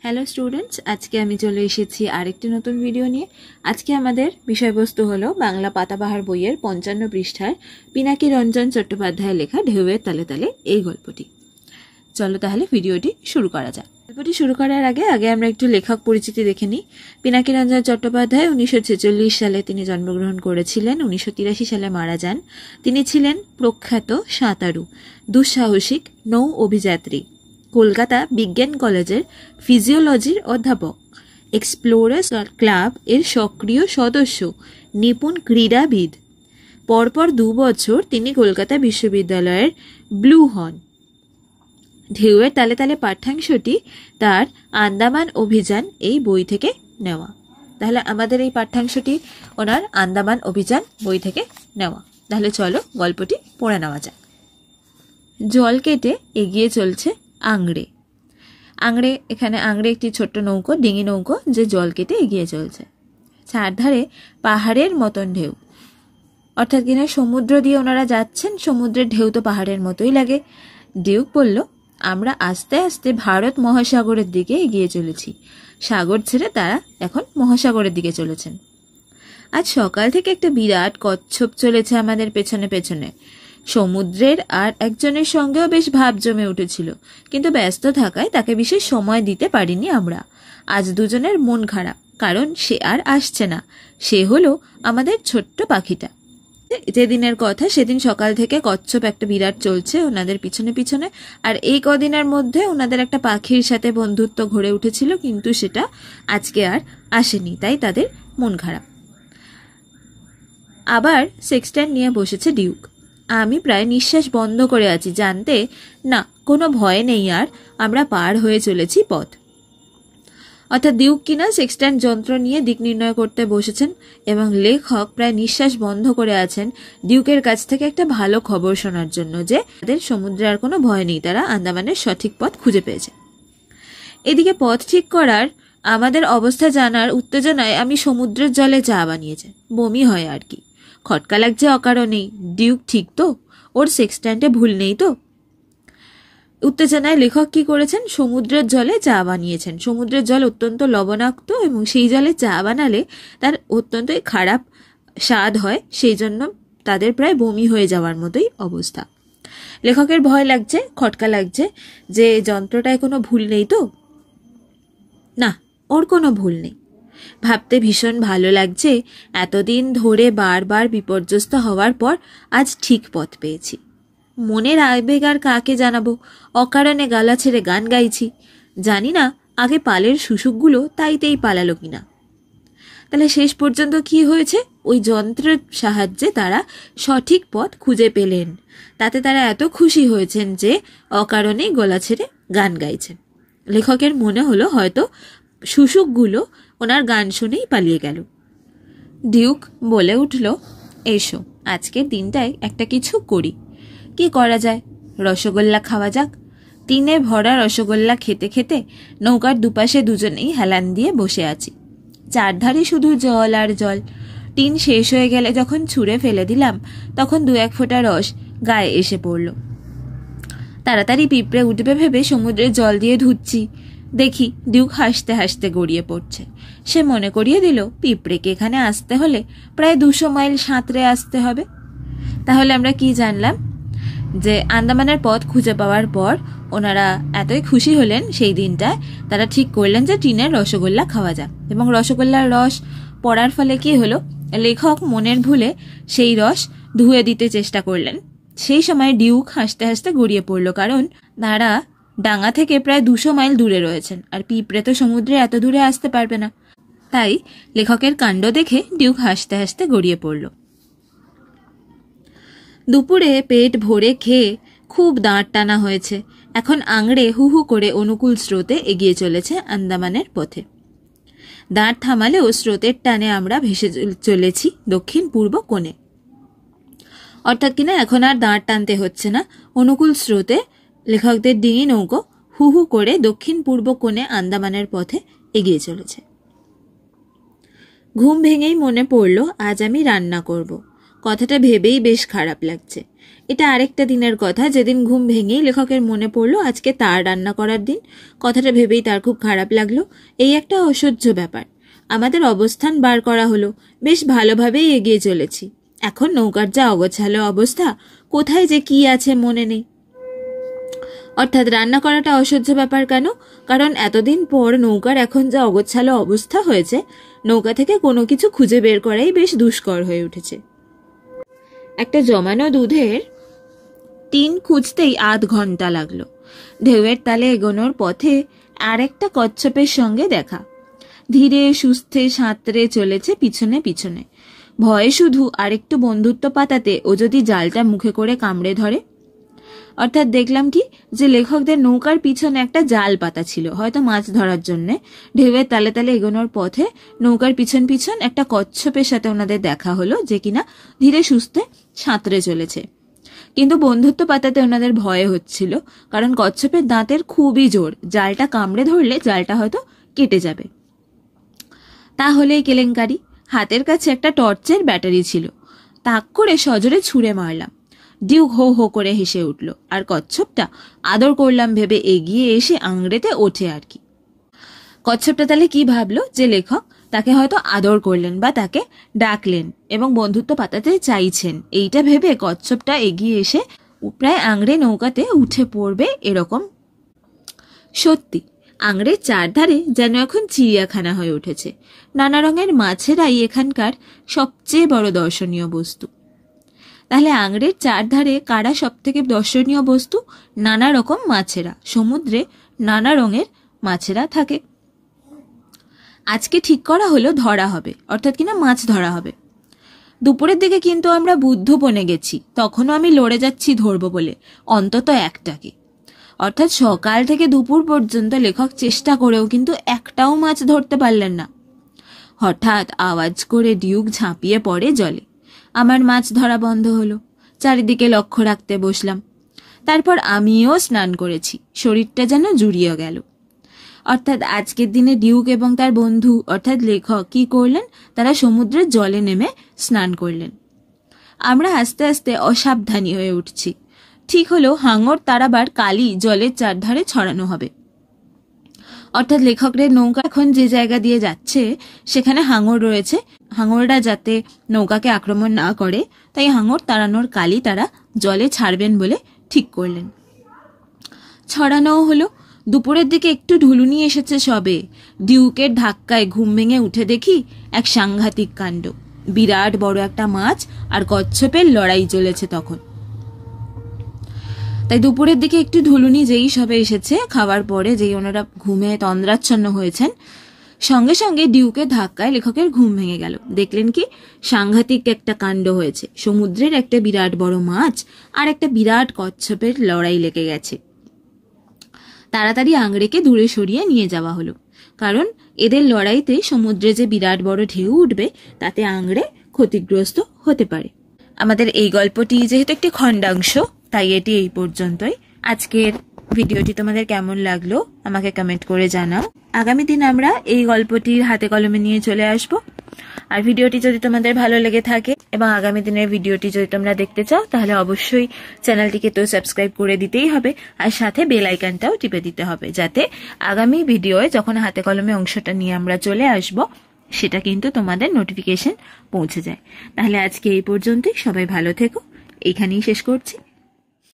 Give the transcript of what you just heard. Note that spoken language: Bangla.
হ্যালো স্টুডেন্টস, আজকে আমি চলে এসেছি আরেকটি নতুন ভিডিও নিয়ে। আজকে আমাদের বিষয়বস্তু হলো বাংলা পাতাবাহার বইয়ের 55 পৃষ্ঠার পিনাকি রঞ্জন চট্টোপাধ্যায়ের লেখা ঢেউয়ের তালে তালে এই গল্পটি। চলো তাহলে ভিডিওটি শুরু করা যাক। গল্পটি শুরু করার আগে আমরা একটু লেখক পরিচিতি দেখে নিই। পিনাকি রঞ্জন চট্টোপাধ্যায় 1946 সালে তিনি জন্মগ্রহণ করেছিলেন, 1983 সালে মারা যান। তিনি ছিলেন প্রখ্যাত সাঁতারু, দুঃসাহসিক নৌ অভিযাত্রী, কলকাতা বিজ্ঞান কলেজের ফিজিওলজির অধ্যাপক, এক্সপ্লোরার্স ক্লাব এর সক্রিয় সদস্য, নিপুণ ক্রীড়াবিদ। পরপর 2 বছর তিনি কলকাতা বিশ্ববিদ্যালয়ের ব্লু হন। ঢেউয়ের তালে তালে পাঠ্যাংশটি তার আন্দামান অভিযান এই বই থেকে নেওয়া। তাহলে আমাদের এই পাঠ্যাংশটি ওনার আন্দামান অভিযান বই থেকে নেওয়া। তাহলে চলো গল্পটি পড়ে নেওয়া যাক। জল কেটে এগিয়ে চলছে আংড়ে। এখানে আংড়ে একটি ছোট্ট নৌকো, ডিঙি নৌকো, যে জল কেটে এগিয়ে চলছে। চারধারে পাহাড়ের মতন ঢেউ, অর্থাৎ কিনা সমুদ্র দিয়ে ওনারা যাচ্ছেন। সমুদ্রের ঢেউ তো পাহাড়ের মতোই লাগে। ডিউক বলল, আমরা আস্তে আস্তে ভারত মহাসাগরের দিকে এগিয়ে চলেছি। সাগর ছেড়ে তারা এখন মহাসাগরের দিকে চলেছেন। আজ সকাল থেকে একটা বিরাট কচ্ছপ চলেছে আমাদের পেছনে পেছনে। সমুদ্রের আর একজনের সঙ্গেও বেশ ভাব জমে উঠেছিল, কিন্তু ব্যস্ত থাকায় তাকে বিশেষ সময় দিতে পারিনি আমরা। আজ দুজনের মন খারাপ, কারণ সে আর আসছে না। সে হলো আমাদের ছোট্ট পাখিটা। যেদিনের কথা, সেদিন সকাল থেকে কচ্ছপ একটা বিরাট চলছে ওনাদের পিছনে পিছনে, আর এই কদিনের মধ্যে ওনাদের একটা পাখির সাথে বন্ধুত্ব গড়ে উঠেছিল, কিন্তু সেটা আজকে আর আসেনি, তাই তাদের মন খারাপ। আবার সেক্সট্যান্ড নিয়ে বসেছে ডিউক। আমি প্রায় নিঃশ্বাস বন্ধ করে আছি, জানতে না কোনো ভয় নেই আর, আমরা পার হয়ে চলেছি পথ। অর্থাৎ ডিউক কিনা সেক্সট্যান্ড যন্ত্র নিয়ে দিক নির্ণয় করতে বসেছেন, এবং লেখক প্রায় নিঃশ্বাস বন্ধ করে আছেন ডিউকের কাছ থেকে একটা ভালো খবর শোনার জন্য, যে তাদের সমুদ্রে আর কোনো ভয় নেই, তারা আন্দামানের সঠিক পথ খুঁজে পেয়েছে। এদিকে পথ ঠিক করার, আমাদের অবস্থা জানার উত্তেজনায় আমি সমুদ্রের জলে চা বানিয়েছি। বমি হয় আর কি, খটকা লাগছে অকারণেই। ডিউক ঠিক তো? ওর সেক্সট্যান্ডে ভুল নেই তো? উত্তেজনায় লেখক কি করেছেন? সমুদ্রের জলে চা বানিয়েছেন। সমুদ্রের জল অত্যন্ত লবণাক্ত, এবং সেই জলে চা বানালে তার অত্যন্ত খারাপ স্বাদ হয়, সেই জন্য তাদের প্রায় বমি হয়ে যাওয়ার মতোই অবস্থা। লেখকের ভয় লাগছে, খটকা লাগছে, যে যন্ত্রটায় কোনো ভুল নেই তো? না, ওর কোনো ভুল নেই। ভাবতে ভীষণ ভালো লাগছে, এতদিন ধরে বারবার বিপর্যস্ত হওয়ার পর আজ ঠিক পথ পেয়েছি। মনের আবেগ আর কাকে জানাবো, অকারণে গালা ছেড়ে গান গাইছি। জানি না আগে পালের শুশুকগুলো তাইতেই পালালো কিনা। তাহলে শেষ পর্যন্ত কি হয়েছে? ওই যন্ত্রের সাহায্যে তারা সঠিক পথ খুঁজে পেলেন। তাতে তারা এত খুশি হয়েছেন যে অকারণেই গলা ছেড়ে গান গাইছেন। লেখকের মনে হলো হয়তো শুশুকগুলো ওনার গান শুনেই পালিয়ে গেল। ডিউক বলে উঠল, এসো আজকের দিনটায় একটা কিছু করি। কি করা যায়? রসগোল্লা খাওয়া যাক। টিনে ভরা রসগোল্লা খেতে খেতে নৌকার দুপাশে দুজনেই হেলান দিয়ে বসে আছি। চারধারে শুধু জল আর জল। টিন শেষ হয়ে গেলে যখন ছুঁড়ে ফেলে দিলাম, তখন 2-1 ফোঁটা রস গায়ে এসে পড়ল। তাড়াতাড়ি পিঁপড়ে উঠবে ভেবে সমুদ্রে জল দিয়ে ধুচ্ছি, দেখি ডিউক হাসতে হাসতে গড়িয়ে পড়ছে। সে মনে করিয়ে দিল পিঁপড়েকে এখানে আসতে হলে প্রায় 200 মাইল সাঁতরে আসতে হবে। তাহলে আমরা কি জানলাম? যে আন্দামানের পথ খুঁজে পাওয়ার পর ওনারা এতই খুশি হলেন, সেই দিনটায় তারা ঠিক করলেন যে টিনের রসগোল্লা খাওয়া যাক। এবং রসগোল্লার রস পড়ার ফলে কি হলো? লেখক মনের ভুলে সেই রস ধুয়ে দিতে চেষ্টা করলেন। সেই সময় ডিউক হাসতে হাসতে গড়িয়ে পড়ল, কারণ তারা ডাঙা থেকে প্রায় 200 মাইল দূরে রয়েছেন, আর পিঁপড়ে তো সমুদ্রে এত দূরে আসতে পারবে না। তাই লেখকের কাণ্ড দেখে ডিউক হাসতে হাসতে গড়িয়ে পড়ল। দুপুরে পেট ভরে খেয়ে খুব দাঁড় টানা হয়েছে। এখন আংড়ে হু হু করে অনুকূল স্রোতে এগিয়ে চলেছে আন্দামানের পথে। দাঁড় থামালেও স্রোতের টানে আমরা ভেসে চলেছি দক্ষিণ পূর্ব কোণে। অর্থাৎ কিনা এখন আর দাঁড় টানতে হচ্ছে না। অনুকূল স্রোতে লেখকদের ডিঙি নৌকো হু হু করে দক্ষিণ পূর্ব কোণে আন্দামানের পথে এগিয়ে চলেছে। ঘুম ভেঙেই মনে পড়ল আজ আমি রান্না করব। কথাটা ভেবেই বেশ খারাপ লাগছে। এটা আরেকটা দিনের কথা, যেদিন ঘুম ভেঙেই লেখকের মনে পড়লো আজকে তার রান্না করার দিন। কথাটা ভেবেই তার খুব খারাপ লাগলো। এই একটা অসহ্য ব্যাপার। আমাদের অবস্থান বার করা হলো, বেশ ভালোভাবেই এগিয়ে চলেছি। এখন নৌকার যা অগোছালো অবস্থা, কোথায় যে কি আছে মনে নেই। অর্থাৎ রান্না করাটা অসহ্য ব্যাপার কেন? কারণ এতদিন পর নৌকার এখন যা অগোছালো অবস্থা হয়েছে, নৌকা থেকে কোনো কিছু খুঁজে বের করাই বেশ দুষ্কর হয়ে উঠেছে। একটা জমানো দুধের টিন খুঁজতেই আধ ঘন্টা লাগলো। ঢেউয়ের তালে এগোনোর পথে আরেকটা কচ্ছপের সঙ্গে দেখা। ধীরে সুস্থে সাঁতরে চলেছে পিছনে পিছনে। ভয়ে শুধু আরেকটু বন্ধুত্ব পাতাতে ও যদি জালটা মুখে করে কামড়ে ধরে। অর্থাৎ দেখলাম কি, যে লেখকদের নৌকার পিছনে একটা জাল পাতা ছিল, হয়তো মাছ ধরার জন্যে। ঢেউয়ের তালে তালে এগোনোর পথে নৌকার পিছন পিছন একটা কচ্ছপের সাথে ওনাদের দেখা হলো, যে কিনা ধীরে সুস্থে সাঁতরে চলেছে। কিন্তু বন্ধুত্ব পাতাতে ওনাদের ভয় হচ্ছিল, কারণ কচ্ছপের দাঁতের খুবই জোর। জালটা কামড়ে ধরলে জালটা হয়তো কেটে যাবে। তাহলেই কেলেঙ্কারি। হাতের কাছে একটা টর্চের ব্যাটারি ছিল, তাক করে সজোরে ছুঁড়ে মারলাম। ডিউক হো হো করে হেসে উঠল, আর কচ্ছপটা আদর করলাম ভেবে এগিয়ে এসে আংড়েতে ওঠে আর কি। কচ্ছপটা তাহলে কি ভাবলো, যে লেখক তাকে হয়তো আদর করলেন বা তাকে ডাকলেন এবং বন্ধুত্ব পাতাতে চাইছেন, এইটা ভেবে কচ্ছপটা এগিয়ে এসে প্রায় আংড়ে নৌকাতে উঠে পড়বে এরকম। সত্যি আংড়ের চারধারে যেন এখন চিড়িয়াখানা হয়ে উঠেছে। নানা রঙের মাছেরাই এখানকার সবচেয়ে বড় দর্শনীয় বস্তু। তাহলে আংড়ের চারধারে কারা সব থেকে দর্শনীয় বস্তু? নানা রকম মাছেরা। সমুদ্রে নানা রঙের মাছেরা থাকে। আজকে ঠিক করা হলো ধরা হবে, অর্থাৎ কিনা মাছ ধরা হবে। দুপুরের দিকে কিন্তু আমরা বুদ্ধবনে গেছি, তখনও আমি লড়ে যাচ্ছি ধরবো বলে অন্তত একটাকে। অর্থাৎ সকাল থেকে দুপুর পর্যন্ত লেখক চেষ্টা করেও কিন্তু একটাও মাছ ধরতে পারলেন না। হঠাৎ আওয়াজ করে ডিউক ঝাঁপিয়ে পড়ে জলে। আমার মাছ ধরা বন্ধ হলো। চারিদিকে লক্ষ্য রাখতে বসলাম। তারপর আমিও স্নান করেছি, শরীরটা যেন জুড়িয়ে গেল। অর্থাৎ আজকের দিনে ডিউক এবং তার বন্ধু অর্থাৎ লেখক কি করলেন, তারা সমুদ্রের জলে নেমে স্নান করলেন। আমরা আস্তে আস্তে অসাবধানী হয়ে উঠছি। ঠিক হলো হাঙর তারাবার কালি জলের চারধারে ছড়ানো হবে। অর্থাৎ লেখকদের নৌকা এখন যে জায়গা দিয়ে যাচ্ছে সেখানে হাঙর রয়েছে। হাঙররা যাতে নৌকাকে আক্রমণ না করে, তাই হাঙর তাড়ানোর কালি তারা জলে ছাড়বেন বলে ঠিক করলেন। ছড়ানোও হলো। দুপুরের দিকে একটু ঢুলুনি এসেছে সবে। ডিউকের ধাক্কায় ঘুম ভেঙে উঠে দেখি এক সাংঘাতিক কাণ্ড। বিরাট বড় একটা মাছ আর কচ্ছপের লড়াই চলেছে তখন। তাই দুপুরের দিকে একটু ঢুলুনি যেই সবে এসেছে, খাওয়ার পরে যেই ওনারা ঘুমে তন্দ্রাচ্ছন্ন হয়েছেন, সঙ্গে সঙ্গে ডিউকের ধাক্কায় লেখকের ঘুম ভেঙে গেল। দেখলেন কি সাংঘাতিক একটা কাণ্ড হয়েছে। সমুদ্রের একটা বিরাট বড় মাছ আর একটা বিরাট কচ্ছপের লড়াই লেগে গেছে। তাড়াতাড়ি আংড়েকে দূরে সরিয়ে নিয়ে যাওয়া হলো, কারণ এদের লড়াইতে সমুদ্রে যে বিরাট বড় ঢেউ উঠবে তাতে আংড়ে ক্ষতিগ্রস্ত হতে পারে। আমাদের এই গল্পটি যেহেতু একটি খণ্ডাংশ, তাই এটি এই পর্যন্তই। আজকের ভিডিওটি তোমাদের কেমন লাগলো আমাকে কমেন্ট করে জানাও। আগামী দিন আমরা এই গল্পটির হাতে কলমে নিয়ে চলে আসব। আর ভিডিওটি যদি তোমাদের ভালো লেগে থাকে এবং আগামী দিনের ভিডিওটি যদি তোমরা দেখতে চাও, তাহলে অবশ্যই চ্যানেলটিকে তো সাবস্ক্রাইব করে দিতেই হবে, আর সাথে বেল আইকনটাও টিপে দিতে হবে, যাতে আগামী ভিডিওয়ে যখন হাতে কলমে অংশটা নিয়ে আমরা চলে আসব সেটা কিন্তু তোমাদের নোটিফিকেশন পৌঁছে যায়। তাহলে আজকে এই পর্যন্তই। সবাই ভালো থেকো। এইখানেই শেষ করছি।